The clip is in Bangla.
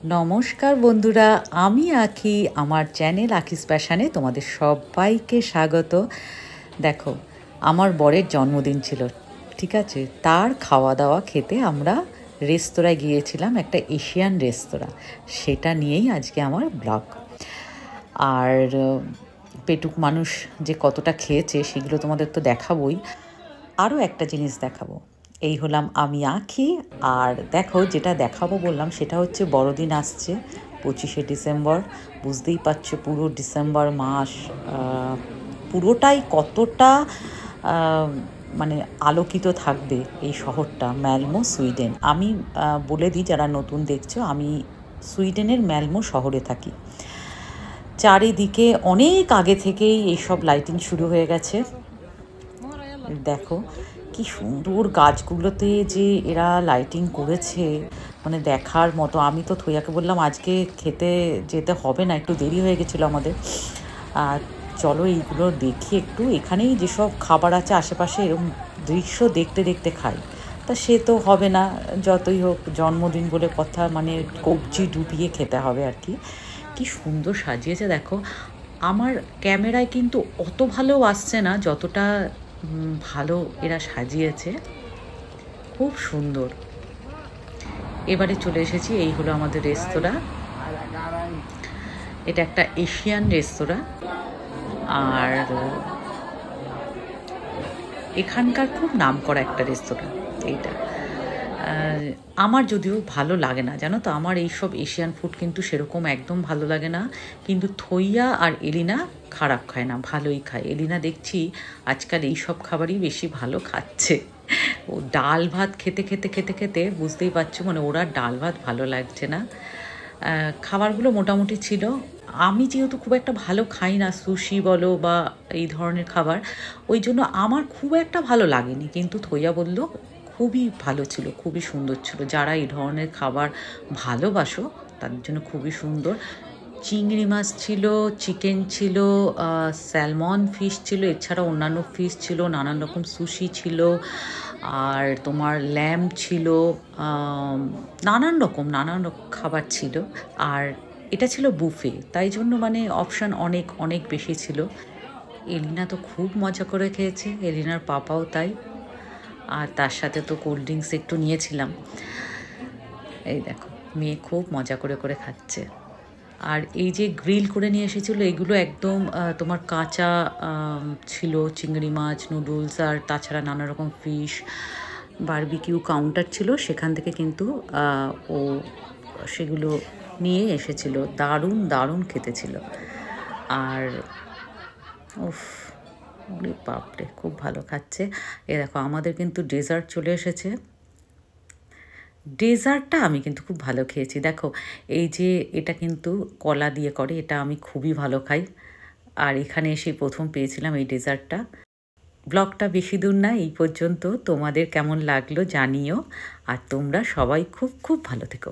নমস্কার বন্ধুরা, আমি আঁখি। আমার চ্যানেল আঁখিস প্যাশানে তোমাদের সবাইকে স্বাগত। দেখো, আমার বরের জন্মদিন ছিল, ঠিক আছে? তার খাওয়া দাওয়া খেতে আমরা রেস্তোরাঁয় গিয়েছিলাম, একটা এশিয়ান রেস্তোরাঁ। সেটা নিয়েই আজকে আমার ব্লগ। আর পেটুক মানুষ যে কতটা খেয়েছে সেগুলো তোমাদের তো দেখাবোই। আরও একটা জিনিস দেখাবো। এই হলাম আমি আঁখি। আর দেখো, যেটা দেখাবো বললাম সেটা হচ্ছে বড়দিন আসছে 25শে ডিসেম্বর। বুঝতেই পারছো পুরো ডিসেম্বর মাস পুরোটাই কতটা মানে আলোকিত থাকবে এই শহরটা, ম্যালমো, সুইডেন। আমি বলে দিই যারা নতুন দেখছো, আমি সুইডেনের ম্যালমো শহরে থাকি। চারিদিকে অনেক আগে থেকেই এইসব লাইটিং শুরু হয়ে গেছে। দেখো কি সুন্দর গাছগুলোতে যে এরা লাইটিং করেছে, মানে দেখার মতো। আমি তো থইয়াকে বললাম আজকে খেতে যেতে হবে না, একটু দেরি হয়ে গেছিলো আমাদের। চলো এইগুলো দেখি একটু। এখানেই যেসব খাবার আছে আশেপাশে এরকম দৃশ্য দেখতে দেখতে খাই। তা সে তো হবে না, যতই হোক জন্মদিন বলে কথা, মানে কবজি ডুবিয়ে খেতে হবে আর কি। কি সুন্দর সাজিয়েছে দেখো। আমার ক্যামেরায় কিন্তু অত ভালো আসছে না যতটা ভালো এরা সাজিয়েছে, খুব সুন্দর। এবারে চলে এসেছি, এই হলো আমাদের রেস্তোরাঁ। এটা একটা এশিয়ান রেস্তোরাঁ। আর এখানকার খুব নামকরা একটা রেস্তোরাঁ এইটা। আমার যদিও ভালো লাগে না, জানো তো, আমার এইসব এশিয়ান ফুড কিন্তু সেরকম একদম ভালো লাগে না। কিন্তু থইয়া আর এলিনা খারাপ খায় না, ভালোই খায়। এলিনা দেখছি আজকাল এইসব খাবারই বেশি ভালো খাচ্ছে। ও ডাল ভাত খেতে খেতে খেতে খেতে বুঝতেই পারছো, মানে ওরা ডাল ভাত ভালো লাগছে না। খাবারগুলো মোটামুটি ছিল। আমি যেহেতু খুব একটা ভালো খাই না, সুশি বলো বা এই ধরনের খাবার, ওই জন্য আমার খুব একটা ভালো লাগেনি। কিন্তু থইয়া বলল খুবই ভালো ছিল, খুবই সুন্দর ছিল। যারা এই ধরনের খাবার ভালোবাসো তাদের জন্য খুবই সুন্দর। চিংড়ি মাছ ছিল, চিকেন ছিল, স্যালমন ফিশ ছিল, এছাড়া অন্যান্য ফিশ ছিল, নানান রকম সুশি ছিল, আর তোমার ল্যাম্ব ছিল, নানান রকম খাবার ছিল। আর এটা ছিল বুফে, তাই জন্য মানে অপশান অনেক অনেক বেশি ছিল। এলিনা তো খুব মজা করে খেয়েছে, এলিনার পাপাও তাই। আর তার সাথে তো কোল্ড ড্রিঙ্কস একটু নিয়েছিলাম। এই দেখো, মেয়ে খুব মজা করে করে খাচ্ছে। আর এই যে গ্রিল করে নিয়ে এসেছিলো, এগুলো একদম তোমার কাঁচা ছিল, চিংড়ি মাছ, নুডলস, আর তাছাড়া নানা রকম ফিশ। বারবিকিউ কাউন্টার ছিল, সেখান থেকে কিন্তু ও সেগুলো নিয়ে এসেছিল। দারুণ দারুণ খেতে ছিল। আর উফ, ওরে বাপরে, খুব ভালো খাচ্ছে। এ দেখো, আমাদের কিন্তু ডেজার্ট চলে এসেছে। ডেজার্টটা আমি কিন্তু খুব ভালো খেয়েছি। দেখো, এই যে এটা কিন্তু কলা দিয়ে করে, এটা আমি খুবই ভালো খাই। আর এখানে এসে প্রথম পেয়েছিলাম এই ডেজার্টটা। ব্লগটা বেশি দূর না, এই পর্যন্ত। তোমাদের কেমন লাগলো জানিও। আর তোমরা সবাই খুব খুব ভালো থেকো।